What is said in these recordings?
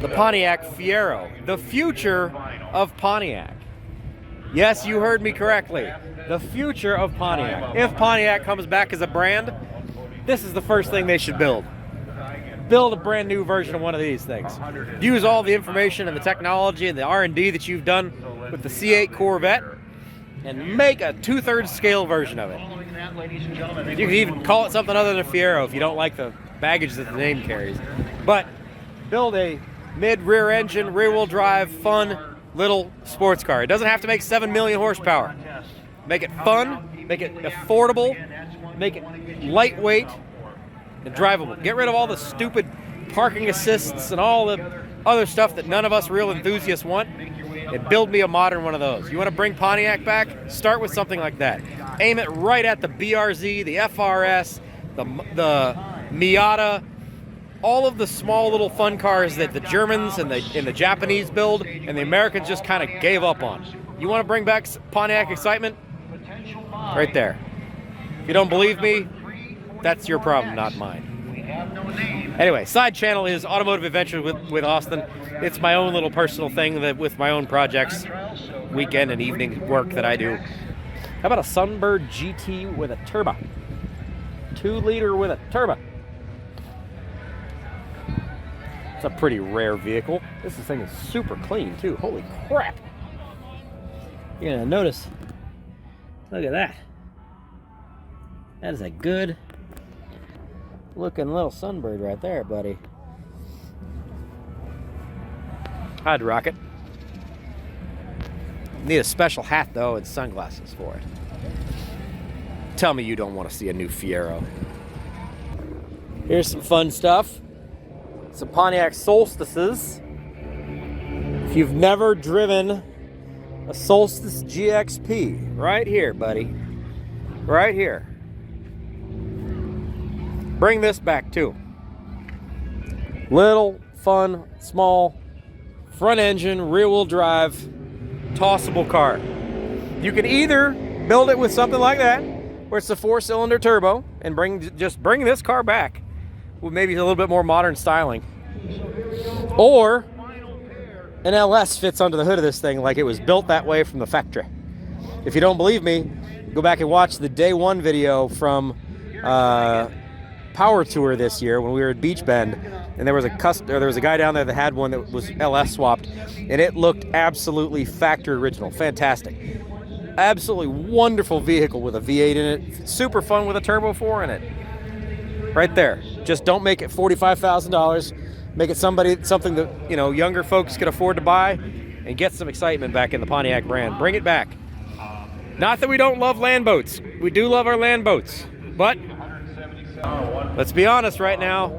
the Pontiac Fiero, the future of Pontiac. Yes, you heard me correctly. The future of Pontiac. If Pontiac comes back as a brand, this is the first thing they should build. Build a brand new version of one of these things. Use all the information and the technology and the R&D that you've done with the C8 Corvette and make a 2/3 scale version of it. You can even call it something other than a Fiero if you don't like the baggage that the name carries. But build a mid-rear engine, rear-wheel drive, fun little sports car. It doesn't have to make 7 million horsepower. Make it fun, make it affordable, make it lightweight and drivable. Get rid of all the stupid parking assists and all the other stuff that none of us real enthusiasts want, and build me a modern one of those. You want to bring Pontiac back? Start with something like that. Aim it right at the BRZ, the FRS, the Miata, all of the small little fun cars that the Germans and the Japanese build and the Americans just kind of gave up on. You want to bring back Pontiac Excitement? Right there. If you don't believe me, that's your problem, not mine. Anyway, side channel is Automotive Adventures with Austin. It's my own little personal thing that with my own projects, weekend and evening work that I do. How about a Sunbird GT with a turbo? 2-liter with a turbo. It's a pretty rare vehicle. This thing is super clean too. Holy crap. You're gonna notice, look at that. That is a good looking little Sunbird right there, buddy. I'd rock it. Need a special hat though and sunglasses for it. Tell me you don't want to see a new Fiero. Here's some fun stuff. Some Pontiac Solstices. If you've never driven a Solstice GXP, right here, buddy. Right here. Bring this back too. Little, fun, small, front engine, rear wheel drive, tossable car. You can either build it with something like that, where it's a 4-cylinder turbo, and just bring this car back with maybe a little bit more modern styling. Or an LS fits under the hood of this thing like it was built that way from the factory. If you don't believe me, go back and watch the day one video from Power Tour this year when we were at Beach Bend, and there was a guy down there that had one that was LS swapped, and it looked absolutely factory original. Fantastic. Absolutely wonderful vehicle with a V8 in it. Super fun with a Turbo 4 in it. Right there. Just don't make it $45,000. Make it something that, you know, younger folks can afford to buy, and get some excitement back in the Pontiac brand. Bring it back. Not that we don't love land boats. We do love our land boats. But let's be honest right now,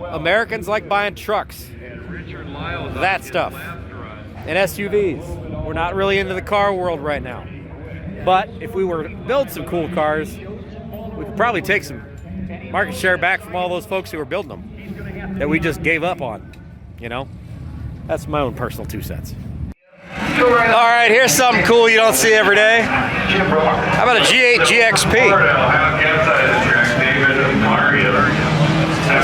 Americans like buying trucks, that stuff, and SUVs. We're not really into the car world right now. But if we were to build some cool cars, we could probably take some market share back from all those folks who were building them that we just gave up on, you know? That's my own personal 2 cents. All right, here's something cool you don't see every day. How about a G8 GXP?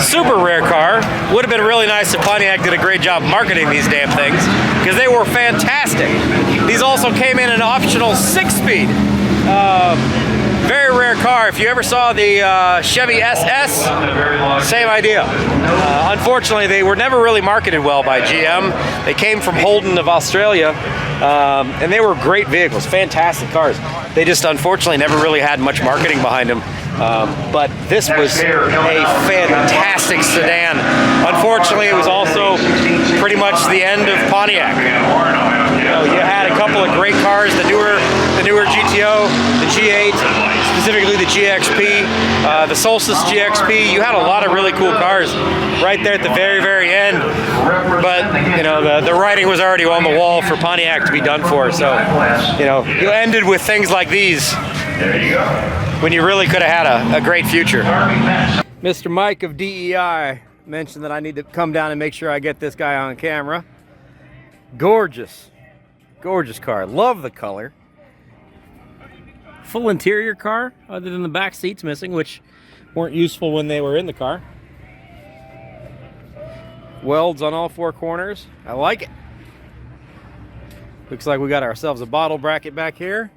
Super rare car. Would have been really nice if Pontiac did a great job marketing these damn things, because they were fantastic. These also came in an optional 6-speed. Very rare car. If you ever saw the Chevy SS, same idea. Unfortunately, they were never really marketed well by GM. They came from Holden of Australia, and they were great vehicles, fantastic cars. They just unfortunately never really had much marketing behind them. But this was a fantastic sedan. Unfortunately, it was also pretty much the end of Pontiac. You know, you had a couple of great cars, the newer GTO, the G8, specifically the GXP, the Solstice GXP. You had a lot of really cool cars right there at the very, very end. But, you know, the writing was already on the wall for Pontiac to be done for. So, you know, you ended with things like these. There you go. When you really could have had a great future. Mr. Mike of DEI mentioned that I need to come down and make sure I get this guy on camera. Gorgeous. Gorgeous car. Love the color. Full interior car, other than the back seats missing, which weren't useful when they were in the car. Welds on all four corners. I like it. Looks like we got ourselves a bottle bracket back here.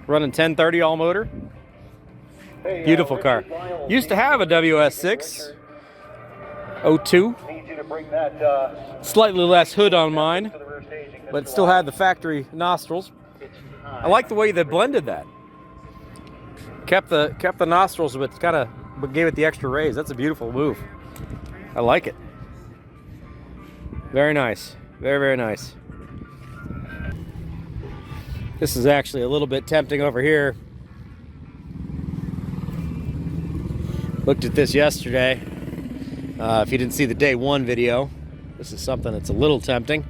Running 1030 all motor. Beautiful car. Used to have a WS6 02. Slightly less hood on mine, but it still had the factory nostrils. I like the way they blended that. Kept the nostrils, but kind of gave it the extra raise. That's a beautiful move. I like it. Very nice. Very, very nice. This is actually a little bit tempting over here. Looked at this yesterday. If you didn't see the day one video, this is something that's a little tempting.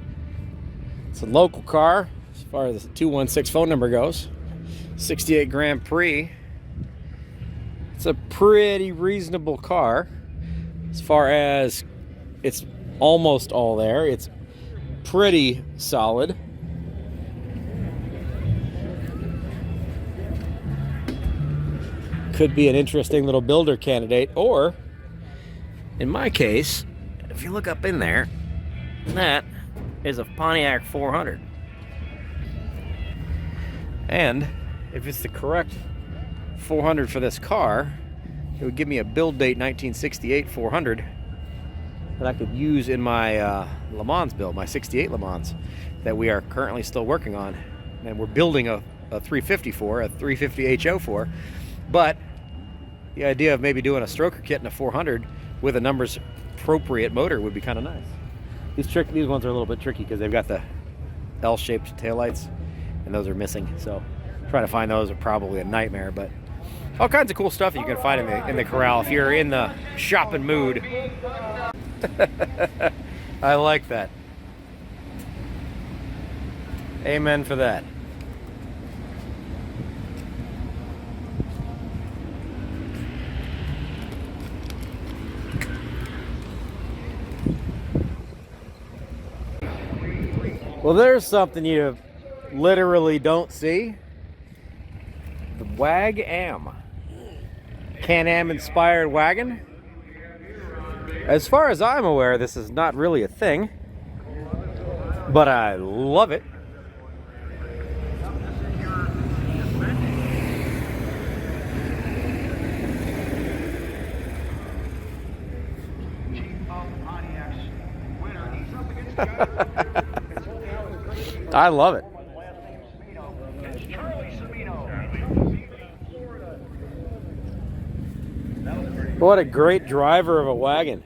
It's a local car as far as the 216 phone number goes. 68 Grand Prix. It's a pretty reasonable car as far as it's almost all there. It's pretty solid. Could be an interesting little builder candidate, or in my case, if you look up in there, that is a Pontiac 400. And if it's the correct 400 for this car, it would give me a build date 1968 400 that I could use in my Le Mans build, my 68 Le Mans, that we are currently still working on. And we're building a 350 for, a 350 HO for. But the idea of maybe doing a stroker kit in a 400 with a numbers appropriate motor would be kind of nice. These ones are a little bit tricky because they've got the L-shaped taillights, and those are missing. So trying to find those are probably a nightmare. But all kinds of cool stuff that you can find in the Corral if you're in the shopping mood. I like that. Amen for that. Well, there's something you literally don't see. The Wag-Am. Can-Am inspired wagon. As far as I'm aware, this is not really a thing, but I love it. I love it. What a great driver of a wagon.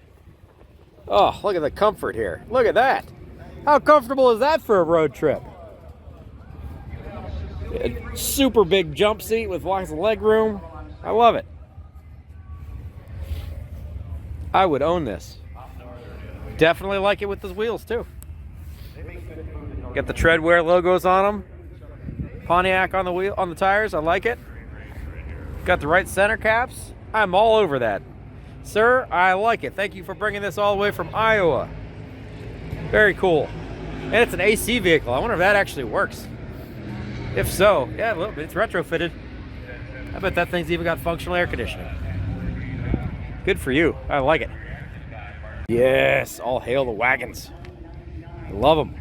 Oh, look at the comfort here. Look at that. How comfortable is that for a road trip? A super big jump seat with lots of leg room. I love it. I would own this. Definitely like it with the wheels too. Got the treadwear logos on them. Pontiac on the wheel, on the tires. I like it. Got the right center caps. I'm all over that. Sir, I like it. Thank you for bringing this all the way from Iowa. Very cool. And it's an AC vehicle. I wonder if that actually works. If so, yeah, look, it's retrofitted. I bet that thing's even got functional air conditioning. Good for you. I like it. Yes, all hail the wagons. I love them.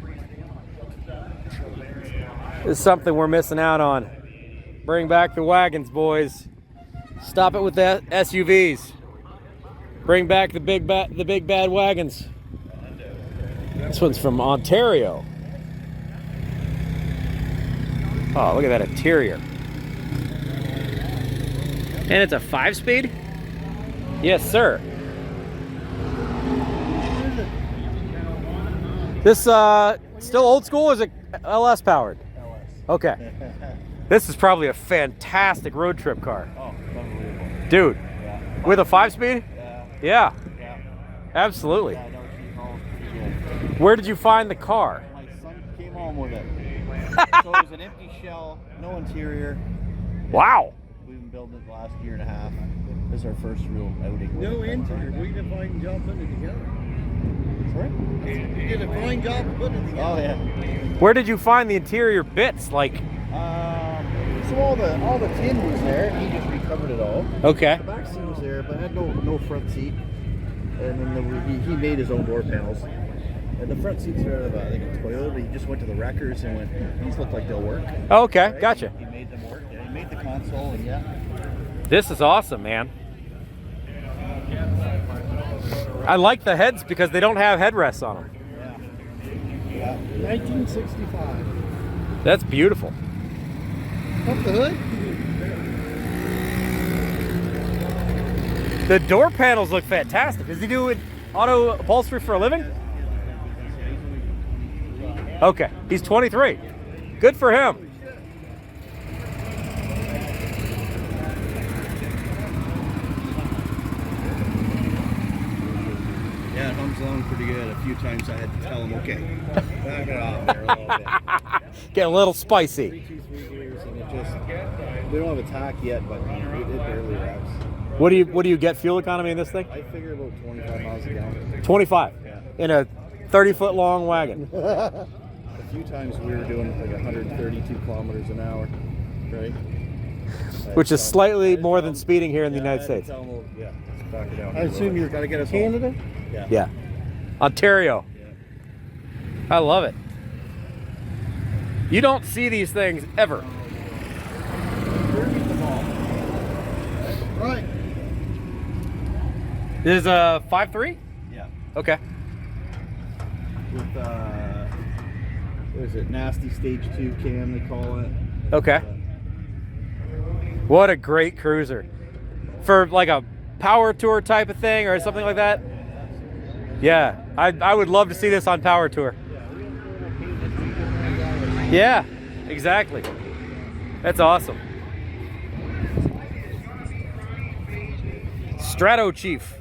This is something we're missing out on. Bring back the wagons, boys. Stop it with the SUVs. Bring back the big bad wagons. This one's from Ontario. Oh, look at that interior. And it's a 5-speed? Yes, sir. This still old school, or is it LS powered? LS. Okay. This is probably a fantastic road trip car. Oh, unbelievable. Dude, yeah. With a 5-speed? Yeah. Yeah. Absolutely. Yeah, I know she's home. Yeah. Where did you find the car? My son came home with it. So it was an empty shell, no interior. Wow. We've been building it the last year and a half. This is our first real outing. No interior. We did a fine job putting it together. Sorry? You did a fine job putting it together. Oh, yeah. Where did you find the interior bits? Like, so all the tin was there. He just recovered it all. Okay. The back seat was there, but had no front seat. And then he made his own door panels. And the front seats are out of, I think, a Toyota, but he just went to the wreckers and went, these look like they'll work. Oh, okay, Right? gotcha. He made them work. Yeah, he made the console, and yeah. This is awesome, man. I like the heads because they don't have headrests on them. Yeah. 1965. That's beautiful. Up the hood? The door panels look fantastic. Does he do auto upholstery for a living? Okay, he's 23. Good for him. Yeah, it hums along pretty good. A few times I had to tell him, okay, back it off there a little bit. Get a little spicy. 3 gears, and it just, we don't have a tack yet, but it barely revs. What do you get fuel economy in this thing? I figure about 25 miles a gallon. 25 Yeah. in a 30-foot long wagon. A few times we were doing like 132 kilometers an hour, right? Which is slightly more than speeding here in the United I States. tell him, yeah, let's back it down. I assume you're got to get us Canada? home. Yeah. Yeah. Ontario. Yeah. I love it. You don't see these things ever. Right. This is a 5.3? Yeah. Okay. With what is it? Nasty Stage 2 cam they call it. Okay. What a great cruiser. For like a power tour type of thing or something like that? Yeah. I would love to see this on power tour. Yeah, exactly. That's awesome. Strato Chief.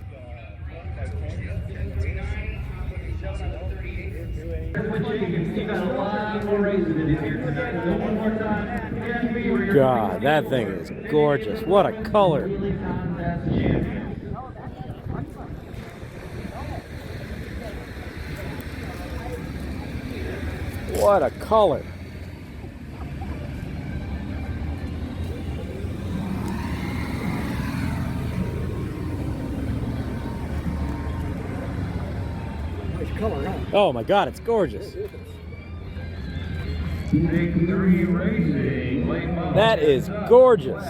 God, that thing is gorgeous. What a color. What a color. Nice color, huh? Oh my God, it's gorgeous. That is gorgeous.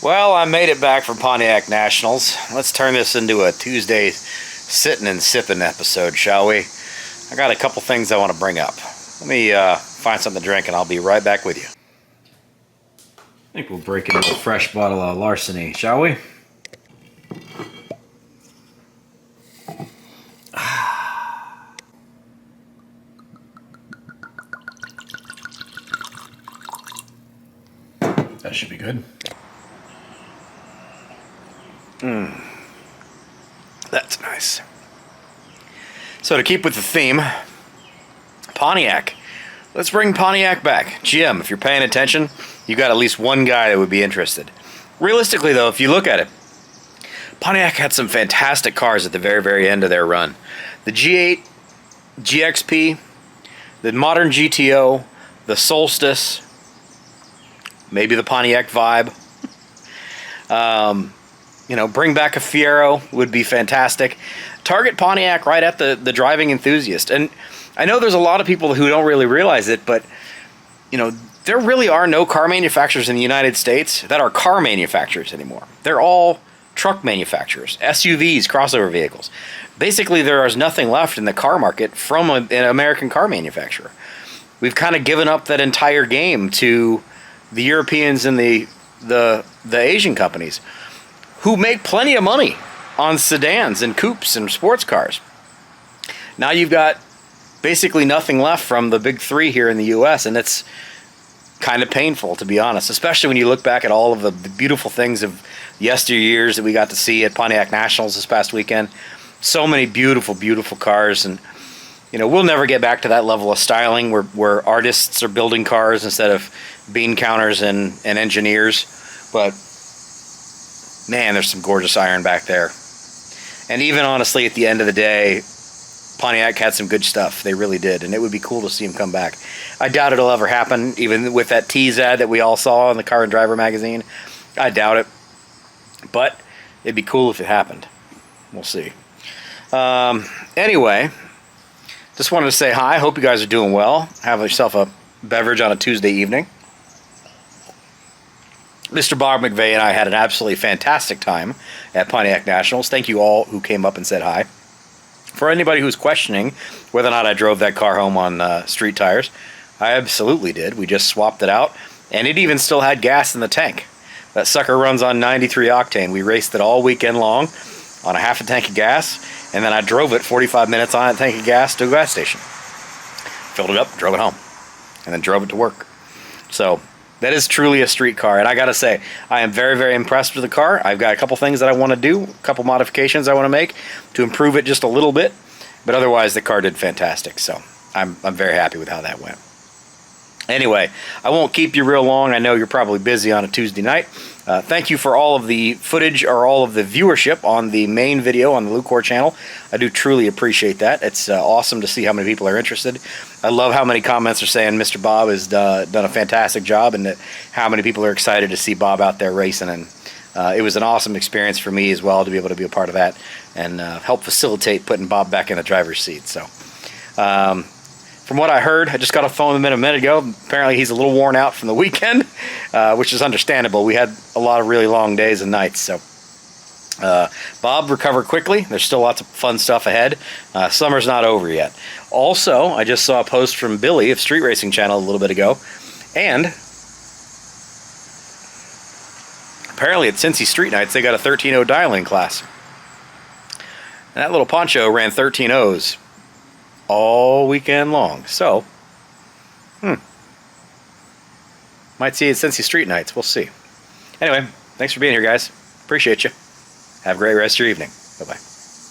Well, I made it back from Pontiac Nationals. Let's turn this into a Tuesday sitting and sipping episode, shall we? I got a couple things I want to bring up. Let me find something to drink and I'll be right back with you. I think we'll break into a fresh bottle of Larceny, shall we? That should be good. That's nice. So to keep with the theme, Pontiac. Let's bring Pontiac back. GM, if you're paying attention, you got at least one guy that would be interested. Realistically though, if you look at it, Pontiac had some fantastic cars at the very, very end of their run. The G8, GXP, the modern GTO, the Solstice, maybe the Pontiac Vibe. You know, bring back a Fiero would be fantastic. Target Pontiac right at the driving enthusiast. And I know there's a lot of people who don't really realize it, but, you know, there really are no car manufacturers in the United States that are car manufacturers anymore. They're all truck manufacturers, SUVs, crossover vehicles. Basically, there is nothing left in the car market from an American car manufacturer. We've kind of given up that entire game to the Europeans and the Asian companies who make plenty of money on sedans and coupes and sports cars. Now you've got basically nothing left from the big three here in the US, and it's kind of painful, to be honest, especially when you look back at all of the beautiful things of yesteryears that we got to see at Pontiac Nationals this past weekend. So many beautiful, beautiful cars, and you know, we'll never get back to that level of styling where artists are building cars instead of bean counters and engineers. But man, there's some gorgeous iron back there. And even honestly, at the end of the day, Pontiac had some good stuff. They really did, and it would be cool to see him come back. I doubt it'll ever happen, even with that tease ad that we all saw in the Car and Driver magazine. I doubt it. But it'd be cool if it happened. We'll see. Anyway, just wanted to say hi. Hope you guys are doing well. Have yourself a beverage on a Tuesday evening. Mr. Bob McVay and I had an absolutely fantastic time at Pontiac Nationals. Thank you all who came up and said hi. For anybody who's questioning whether or not I drove that car home on street tires, I absolutely did. We just swapped it out, and it even still had gas in the tank. That sucker runs on 93 octane. We raced it all weekend long on a half a tank of gas, and then I drove it 45 minutes on a tank of gas to a gas station. Filled it up, drove it home, and then drove it to work. So that is truly a street car, and I gotta say, I am very, very impressed with the car. I've got a couple things that I want to do, a couple modifications I want to make to improve it just a little bit, but otherwise the car did fantastic, so I'm very happy with how that went. Anyway, I won't keep you real long. I know you're probably busy on a Tuesday night. Thank you for all of the footage or all of the viewership on the main video on the Lucor channel. I do truly appreciate that. It's awesome to see how many people are interested. I love how many comments are saying Mr. Bob has done a fantastic job, and that how many people are excited to see Bob out there racing. And it was an awesome experience for me as well to be able to be a part of that and help facilitate putting Bob back in the driver's seat. So from what I heard, I just got a phone a minute ago. Apparently he's a little worn out from the weekend, which is understandable. We had a lot of really long days and nights. So Bob, recover quickly. There's still lots of fun stuff ahead. Summer's not over yet. Also, I just saw a post from Billy of Street Racing Channel a little bit ago. And apparently at Cincy Street Nights, they got a 13.0 dialing class. And that little Poncho ran 13.0s all weekend long. So, might see you at Cincy Street Nights. We'll see. Anyway, thanks for being here, guys. Appreciate you. Have a great rest of your evening.